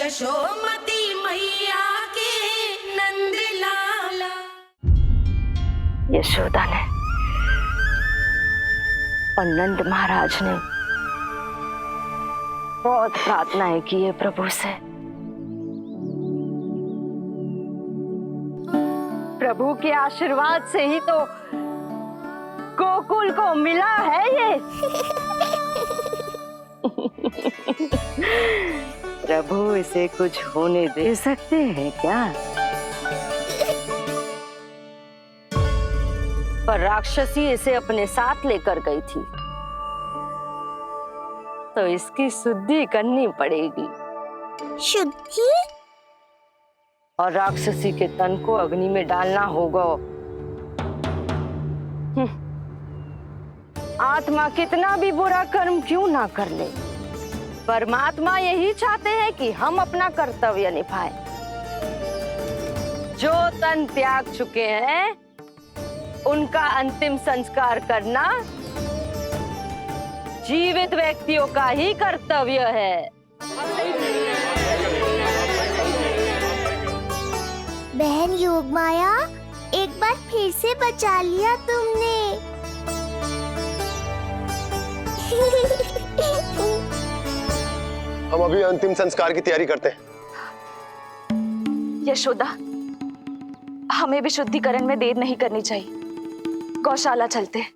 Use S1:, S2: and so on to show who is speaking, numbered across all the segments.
S1: यशोमती मैया के नंद लाला।
S2: यशोदा ने और नंद महाराज ने बहुत प्रार्थनाएं की है प्रभु से। प्रभु के आशीर्वाद से ही तो गोकुल को मिला है ये। प्रभु इसे कुछ होने दे सकते हैं क्या? पर राक्षसी इसे अपने साथ लेकर गई थी, तो इसकी शुद्धि करनी पड़ेगी।
S3: शुद्धि?
S2: और राक्षसी के तन को अग्नि में डालना होगा। आत्मा कितना भी बुरा कर्म क्यों ना कर ले, परमात्मा यही चाहते हैं कि हम अपना कर्तव्य निभाएं। जो तन त्याग चुके हैं उनका अंतिम संस्कार करना जीवित व्यक्तियों का ही कर्तव्य है।
S3: बहन योगमाया, एक बार फिर से बचा लिया तुमने।
S4: हम अभी अंतिम संस्कार की तैयारी करते हैं।
S5: यशोदा, हमें भी शुद्धिकरण में देर नहीं करनी चाहिए। गौशाला चलते हैं।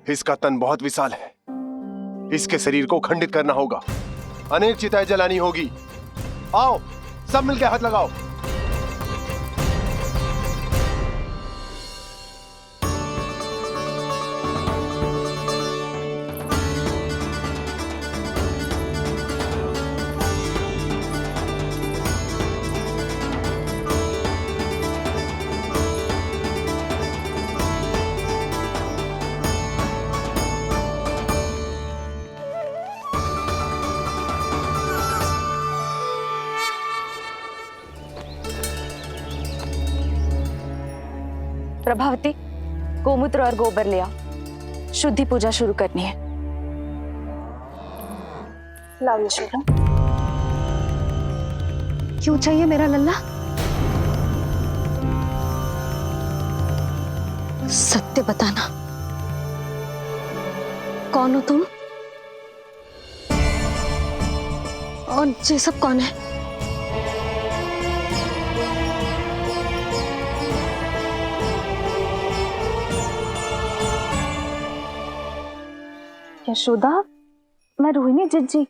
S4: इसका तन बहुत विशाल है, इसके शरीर को खंडित करना होगा, अनेक चिताएं जलानी होगी। आओ सब मिलकर हाथ लगाओ।
S5: प्रभावती, गोमूत्र और गोबर ले आओ, शुद्धि पूजा शुरू करनी है। लाओ यशोदा। क्यों चाहिए मेरा लल्ला? सत्य बताना, कौन हो तुम और ये सब कौन है? यशोदा, मैं रोहिणी जिज्जी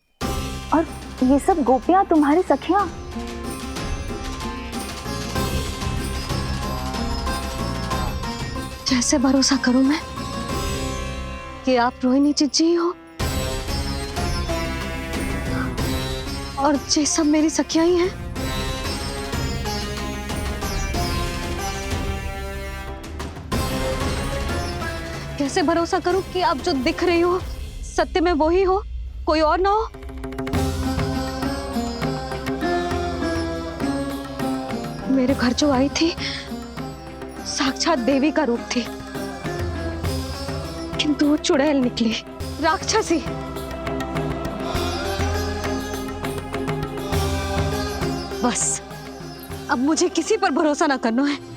S5: और ये सब गोपियां तुम्हारी सखियां। कैसे भरोसा करूं मैं कि आप रोहिणी जिज्जी ही हो और ये सब मेरी सखियां ही हैं। कैसे भरोसा करूं कि आप जो दिख रही हो सत्य में वो ही हो, कोई और ना हो? मेरे घर जो आई थी साक्षात देवी का रूप थी, किंतु वो चुड़ैल निकली, राक्षसी। बस अब मुझे किसी पर भरोसा ना करना है।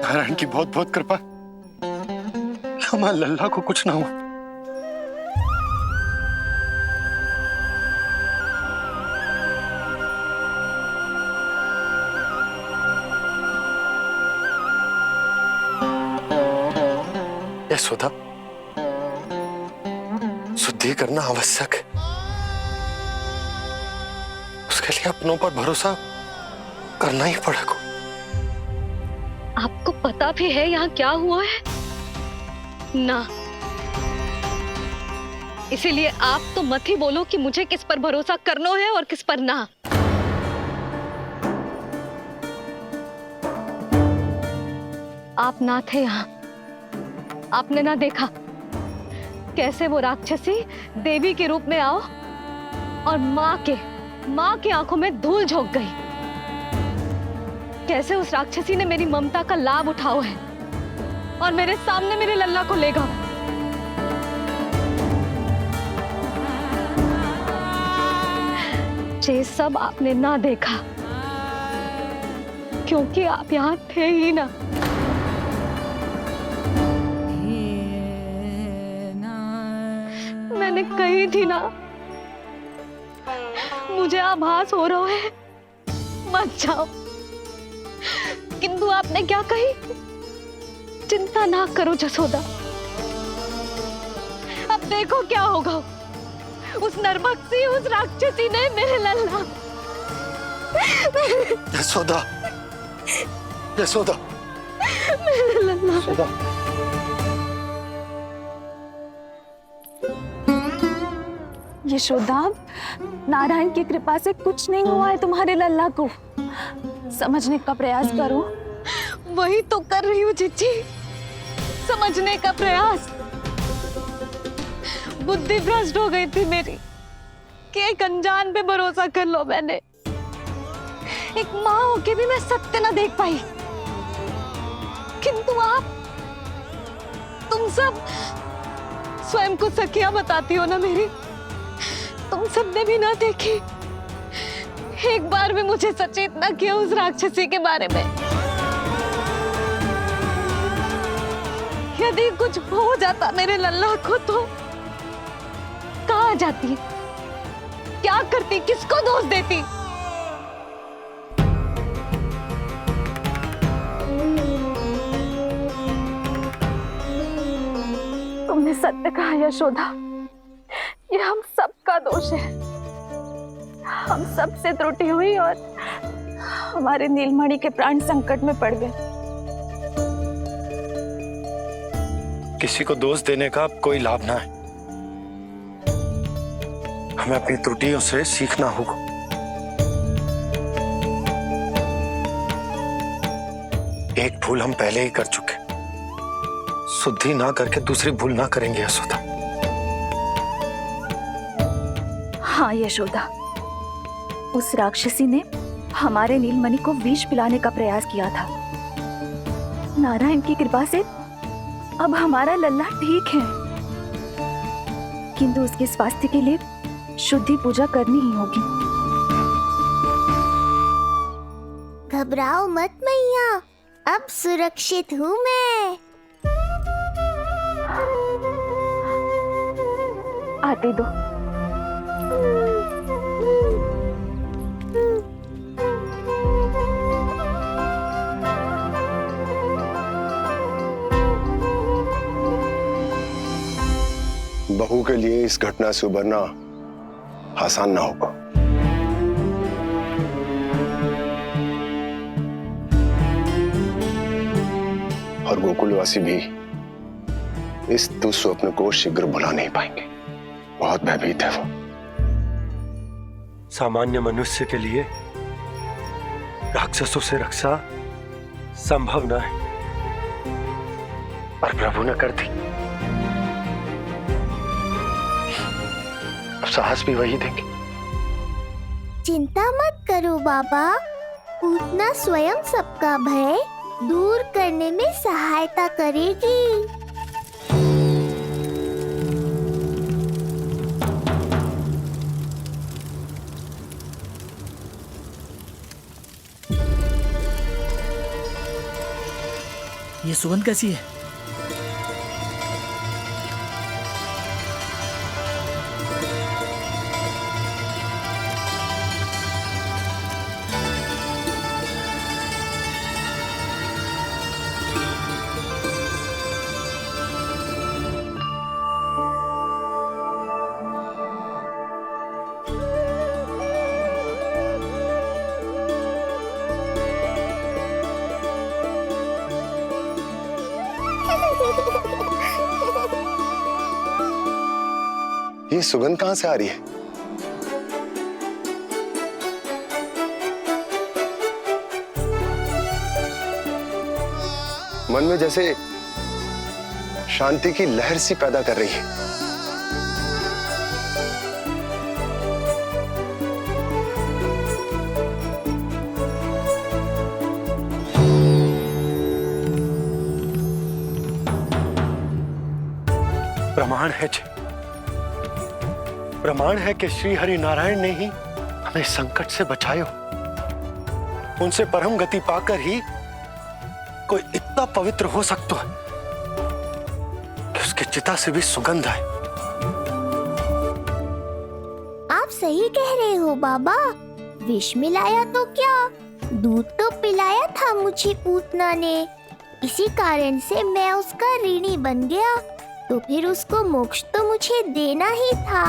S4: नारायण की बहुत बहुत कृपा, हमारे लल्ला को कुछ ना हुआ।
S6: यशोदा, शुद्धि करना आवश्यक है। उसके लिए अपनों पर भरोसा करना ही पड़ेगा।
S5: आपको पता भी है यहाँ क्या हुआ है ना? इसीलिए आप तो मत ही बोलो कि मुझे किस पर भरोसा करना है और किस पर ना। आप ना थे यहाँ, आपने ना देखा कैसे वो राक्षसी देवी के रूप में आओ और माँ के आंखों में धूल झोंक गई। कैसे उस राक्षसी ने मेरी ममता का लाभ उठाओ है और मेरे सामने मेरे लल्ला को ले गया। ये सब आपने ना देखा क्योंकि आप यहाँ थे ही ना। मैंने कही थी ना, मुझे आभास हो रहा है, मत जाओ। किंतु आपने क्या कही? चिंता ना करो जसोदा, अब देखो क्या होगा। उस नरभक्षी, उस राक्षसी ने मेरे लल्ला।
S6: यशोदा, यशोदा,
S5: मेरे लल्ला।
S6: यशोदा।
S7: यशोदा, नारायण की कृपा से कुछ नहीं हुआ है तुम्हारे लल्ला को। समझने का प्रयास करो।
S5: वही तो कर रही हूँ चिच्ची, समझने का प्रयास। बुद्धि भ्रष्ट हो गई थी मेरी कि एक अनजान पे भरोसा कर लो मैंने। एक माँ होके भी मैं सत्य ना देख पाई। किंतु आप, तुम सब स्वयं को सखिया बताती हो ना मेरी, तुम सबने भी ना देखी, एक बार भी मुझे सचेत ना किया उस राक्षसी के बारे में। यदि कुछ हो जाता मेरे लल्ला को तो कहाँ जाती, क्या करती, किसको दोष देती?
S7: तुमने सत्य कहा यशोदा, ये हम सबका दोष है। हम सबसे त्रुटि हुई और हमारे नीलमणि के प्राण संकट में पड़ गए।
S6: किसी को दोष देने का कोई लाभ ना है। हमें अपनी त्रुटियों से सीखना होगा। एक भूल हम पहले ही कर चुके, शुद्धि ना करके दूसरी भूल ना करेंगे यशोदा।
S7: हाँ यशोदा, उस राक्षसी ने हमारे नीलमणि को विष पिलाने का प्रयास किया था। नारायण की कृपा से अब हमारा लल्ला ठीक है, किंतु उसके स्वास्थ्य के लिए शुद्धि पूजा करनी ही होगी।
S3: घबराओ मत मैया, अब सुरक्षित हूँ मैं।
S7: आते दो।
S4: बहू के लिए इस घटना से उबरना आसान ना होगा। और गोकुलवासी भी इस दुस्वप्न को शीघ्र भुला नहीं पाएंगे। बहुत भयभीत है वो।
S6: सामान्य मनुष्य के लिए राक्षसों से रक्षा संभव न है, पर प्रभु ने कर दी। अब साहस भी वही देंगे।
S3: चिंता मत करो बाबा, पूतना स्वयं सबका भय दूर करने में सहायता करेगी।
S8: ये सुगंध कैसी है?
S4: ये सुगंध कहां से आ रही है? मन में जैसे शांति की लहर सी पैदा कर रही है।
S6: प्रमाण है कि श्री हरि नारायण ने ही हमें संकट से बचाए हो। उनसे परम गति पाकर ही कोई इतना पवित्र हो सकता है कि उसकी चिता से भी सुगंध आए।
S3: आप सही कह रहे हो बाबा। विष मिलाया तो क्या, दूध तो पिलाया था मुझे पूतना ने। इसी कारण से मैं उसका ऋणी बन गया, तो फिर उसको मोक्ष तो मुझे देना ही था।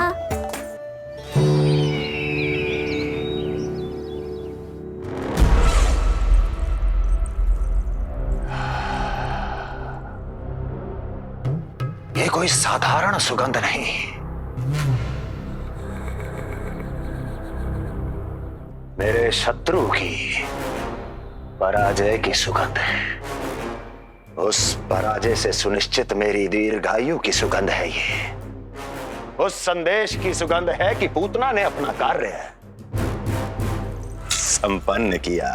S6: ये कोई साधारण सुगंध नहीं, मेरे शत्रु की पराजय की सुगंध है। उस पराजय से सुनिश्चित मेरी दीर्घायु की सुगंध है ये। उस संदेश की सुगंध है कि पूतना ने अपना कार्य संपन्न किया।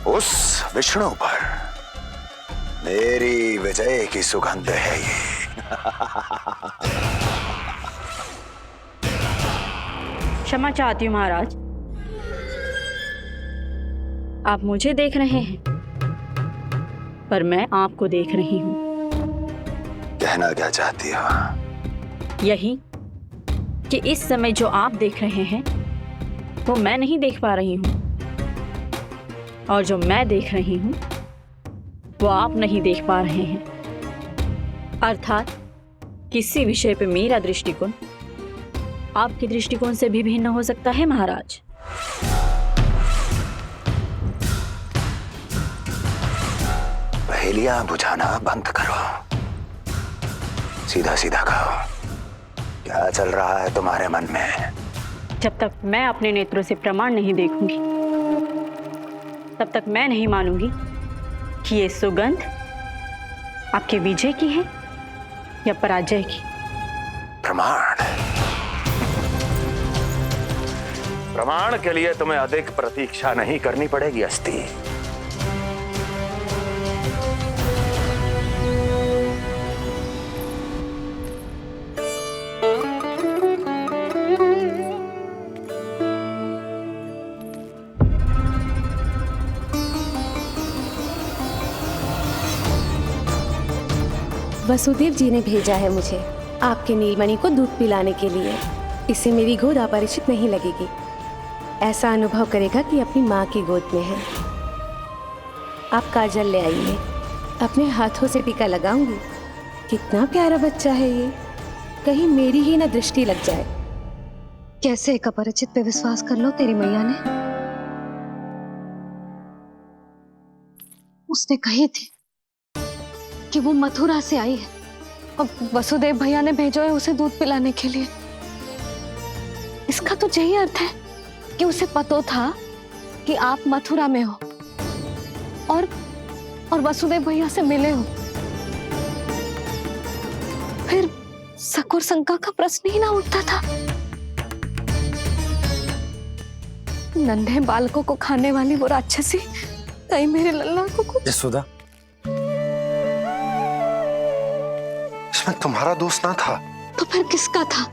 S6: उस विष्णु पर मेरी विजय की सुगंध है ये।
S2: क्षमा चाहती हूँ महाराज, आप मुझे देख रहे हैं पर मैं आपको देख रही हूँ।
S6: कहना क्या चाहती हो?
S2: यही कि इस समय जो आप देख रहे हैं वो मैं नहीं देख पा रही हूँ, और जो मैं देख रही हूँ वो आप नहीं देख पा रहे हैं। अर्थात किसी विषय पे मेरा दृष्टिकोण आपके दृष्टिकोण से भी भिन्न हो सकता है महाराज।
S6: पहेलियां बुझाना बंद करो, सीधा सीधा कहो, क्या चल रहा है तुम्हारे मन में?
S2: जब तक मैं अपने नेत्रों से प्रमाण नहीं देखूंगी तब तक मैं नहीं मानूंगी कि ये सुगंध आपके विजय की है या पराजय की।
S6: प्रमाण के लिए तुम्हें अधिक प्रतीक्षा नहीं करनी पड़ेगी अस्ति।
S9: वसुदेव जी ने भेजा है मुझे आपके नीलमणि को दूध पिलाने के लिए। इससे मेरी गोद अपरिचित नहीं लगेगी, ऐसा अनुभव करेगा कि अपनी माँ की गोद में है। आप काजल ले आइए, अपने हाथों से टीका लगाऊंगी। कितना प्यारा बच्चा है ये, कहीं मेरी ही ना दृष्टि लग जाए।
S5: कैसे एक अपरिचित पे विश्वास कर लो तेरी मैया ने? उसने कही थी कि वो मथुरा से आई है और वसुदेव भैया ने भेजा है उसे दूध पिलाने के लिए। इसका तो यही अर्थ है कि उसे पता था कि आप मथुरा में हो और वसुदेव भैया से मिले हो। फिर शक और शंका का प्रश्न ही ना उठता था। नन्हे बालकों को खाने वाली वो राक्षसी कहीं मेरे लल्ला को कुछ।
S6: यशोदा, इसमें तुम्हारा दोष ना था।
S5: तो फिर किसका था?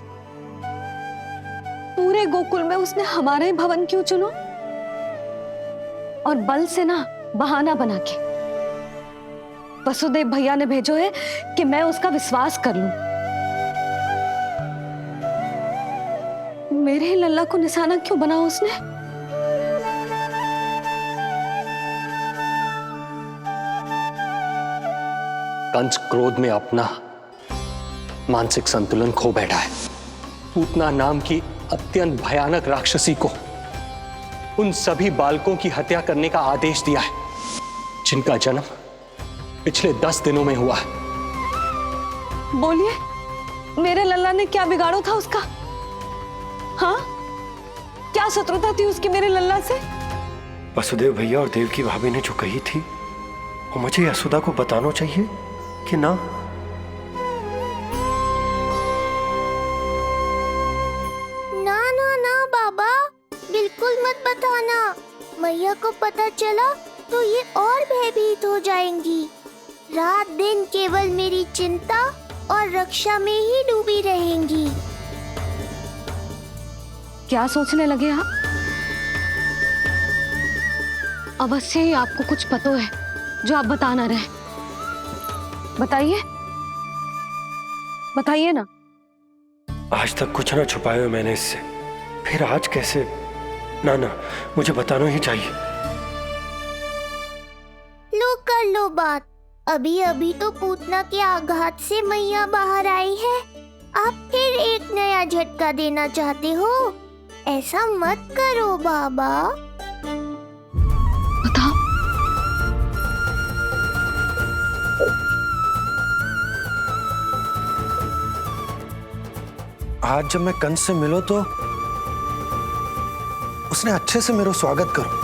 S5: पूरे गोकुल में उसने हमारा ही भवन क्यों चुना? और बल से ना बहाना बना के वसुदेव भैया ने भेजो है कि मैं उसका विश्वास कर लूं। मेरे ही लल्ला को निशाना क्यों बनाया उसने?
S10: कंस क्रोध में अपना मानसिक संतुलन खो बैठा है। पूतना नाम की अत्यंत भयानक राक्षसी को उन सभी बालकों की हत्या करने का आदेश दिया है जिनका जन्म पिछले 10 दिनों में हुआ है।
S5: बोलिए, मेरे लल्ला ने क्या बिगाड़ो था उसका? हाँ, क्या शत्रुता थी उसकी मेरे लल्ला से?
S11: वसुदेव भैया और देवकी भाभी ने जो कही थी वो मुझे यशोदा को बताना चाहिए कि ना?
S3: ना ना ना बाबा, बिल्कुल मत बताना। मैया को पता चला तो ये और भयभीत हो जाएंगी। रात दिन केवल मेरी चिंता और रक्षा में ही डूबी रहेंगी।
S5: क्या सोचने लगे आप? अवश्य ही आपको कुछ पता है जो आप बता ना रहे। बताइए, बताइए ना।
S11: आज तक कुछ ना छुपाया मैंने इससे, फिर आज कैसे? ना ना, मुझे बताना ही चाहिए।
S3: लो कर लो बात। अभी अभी तो पूतना के आघात से मैया बाहर आई है, आप फिर एक नया झटका देना चाहते हो? ऐसा मत करो बाबा।
S5: बताओ।
S11: आज जब मैं कंस से मिलो तो उसने अच्छे से मेरा स्वागत करो।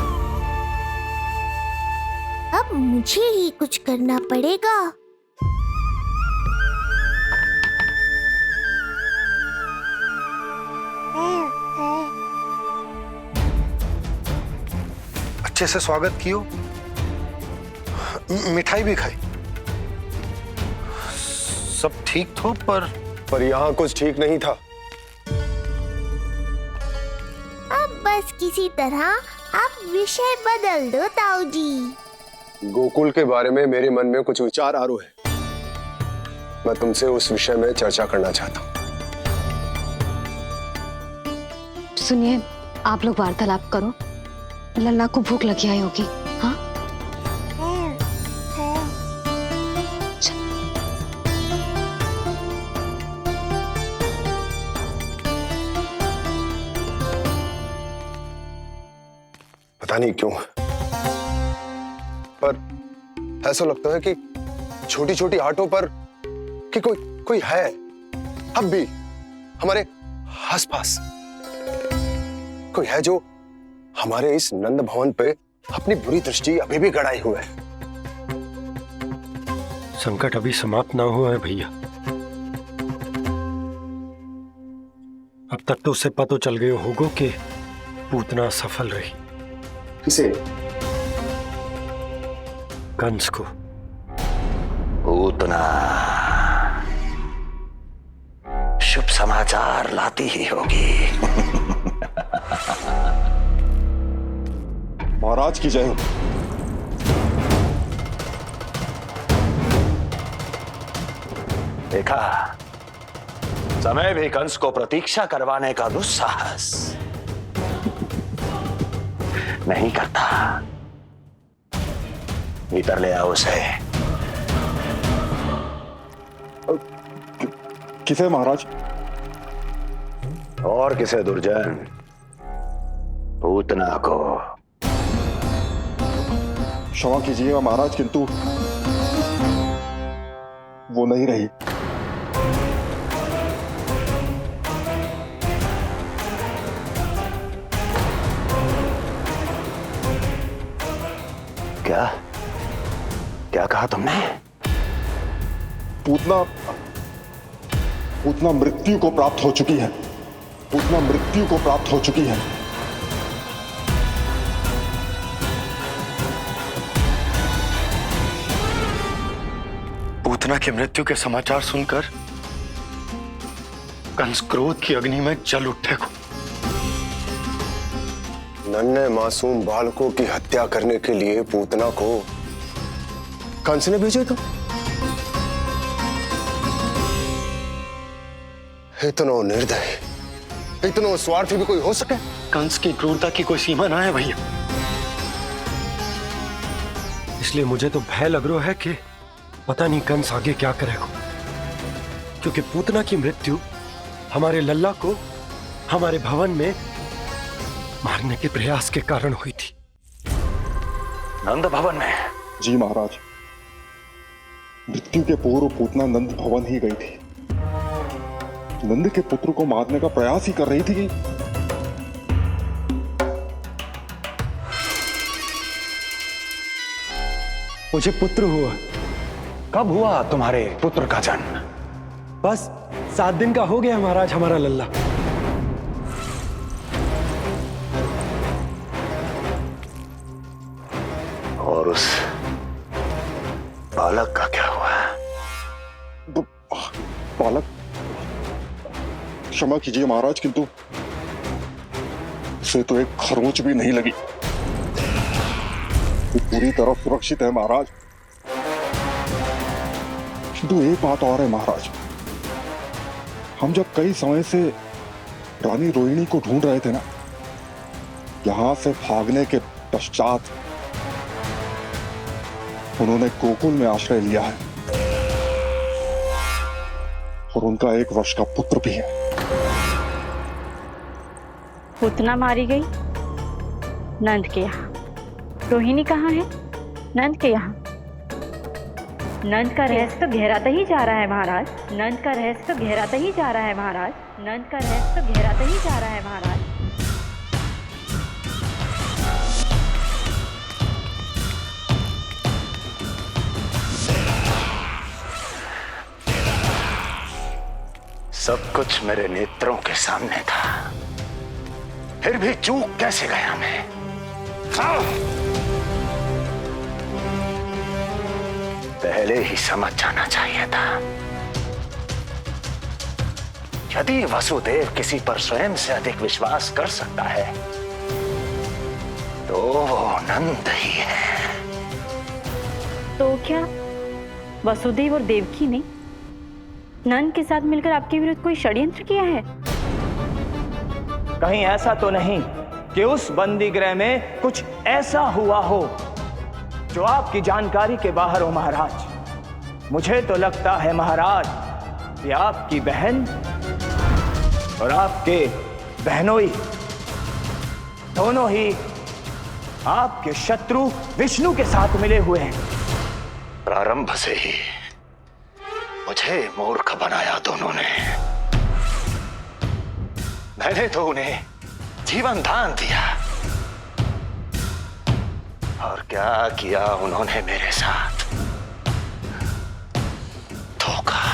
S3: अब मुझे ही कुछ करना पड़ेगा।
S11: अच्छे से स्वागत कियो, मिठाई भी खाई, सब ठीक तो, पर
S4: यहाँ कुछ ठीक नहीं था।
S3: अब बस किसी तरह आप विषय बदल दो ताऊ जी।
S4: गोकुल के बारे में मेरे मन में कुछ विचार आ रहे हैं। मैं तुमसे उस विषय में चर्चा करना चाहता हूँ।
S5: सुनिए, आप लोग वार्तालाप करो। लल्ला को भूख लगी आई होगी। हाँ,
S4: पता नहीं क्यों, पर ऐसा लगता है कि छोटी छोटी आटों पर कि कोई है अब भी हमारे आसपास। कोई है जो हमारे इस नंद भवन पे अपनी बुरी दृष्टि अभी भी गड़ाए हुए है।
S11: संकट अभी समाप्त ना हुआ है भैया। अब तक तो उसे पता चल गया होगा कि पूतना सफल रही।
S4: किसे?
S11: कंस को।
S6: पूतना शुभ समाचार लाती ही होगी।
S4: महाराज की जय हो।
S6: देखा, समय भी कंस को प्रतीक्षा करवाने का दुस्साहस नहीं करता। भीतर ले आओ उसे।
S4: किसे महाराज?
S6: और किसे दुर्जन? पूतना को।
S4: क्षमा कीजिएगा महाराज, किंतु वो नहीं रही।
S6: क्या क्या कहा तुमने?
S4: पूतना मृत्यु को प्राप्त हो चुकी है। पूतना मृत्यु को प्राप्त हो चुकी है।
S11: पूतना की मृत्यु के समाचार सुनकर कंस क्रोध की अग्नि में जल उठे को।
S4: नन्हे मासूम बालकों की हत्या करने के लिए पूतना को कंस ने भेजा था। इतना निर्दयी, इतना स्वार्थी भी कोई हो सके?
S11: कंस की क्रूरता की कोई सीमा ना है भैया। इसलिए मुझे तो भय लग रहा है कि पता नहीं कंस आगे क्या करेगा, क्योंकि पूतना की मृत्यु हमारे लल्ला को हमारे भवन में मारने के प्रयास के कारण हुई थी।
S6: नंद भवन में?
S12: जी महाराज, मृत्यु के पूर्व पूतना नंद भवन ही गई थी। नंद के पुत्र को मारने का प्रयास ही कर रही थी।
S10: मुझे पुत्र हुआ।
S6: कब हुआ तुम्हारे पुत्र का जन्म?
S11: बस 7 दिन का हो गया महाराज हमारा लल्ला।
S6: और उस बालक का क्या हुआ?
S12: बालक, क्षमा कीजिए महाराज, किंतु उसे तो एक खरोंच भी नहीं लगी। वो पूरी तरह सुरक्षित है महाराज। किंतु एक बात और है महाराज, हम जब कई समय से रानी रोहिणी को ढूंढ रहे थे ना, यहां से भागने के पश्चात उन्होंने गोकुल में आश्रय लिया है और उनका 1 वर्ष का पुत्र भी है।
S2: पूतना मारी गई नंद के यहाँ। रोहिणी कहाँ है? नंद के यहाँ। नंद का रहस्य तो गहराता ही जा रहा है महाराज। नंद का रहस्य तो गहराता ही जा रहा है महाराज। नंद का रहस्य तो गहराता ही जा रहा है महाराज।
S6: सब कुछ मेरे नेत्रों के सामने था, फिर भी चूक कैसे गया मैं? पहले ही समझ जाना चाहिए था। यदि वसुदेव किसी पर स्वयं से अधिक विश्वास कर सकता है तो वो नंद ही है।
S2: तो क्या वसुदेव और देवकी ने नंद के साथ मिलकर आपके विरुद्ध कोई षड्यंत्र किया है?
S13: कहीं ऐसा तो नहीं कि उस बंदी गृह में कुछ ऐसा हुआ हो जो आपकी जानकारी के बाहर हो महाराज। मुझे तो लगता है महाराज कि आपकी बहन और आपके बहनोई दोनों ही आपके शत्रु विष्णु के साथ मिले हुए हैं।
S6: प्रारंभ से ही मुझे मूर्ख बनाया दोनों ने। मैंने तो उन्हें जीवन दान दिया, और क्या किया उन्होंने मेरे साथ? धोखा।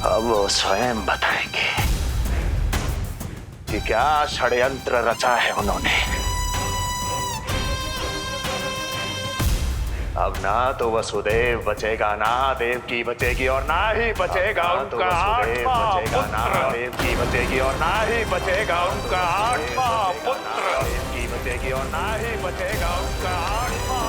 S6: अब वो स्वयं बताएंगे कि क्या षड्यंत्र रचा है उन्होंने। अब ना तो वसुदेव बचेगा, ना देवकी बचेगी, और ना ही बचेगा उनका आठवां पुत्र। ना देवकी बचेगी और ना ही बचेगा उनका आठवां पुत्र। देवकी बचेगी और ना ही बचेगा उनका आठवां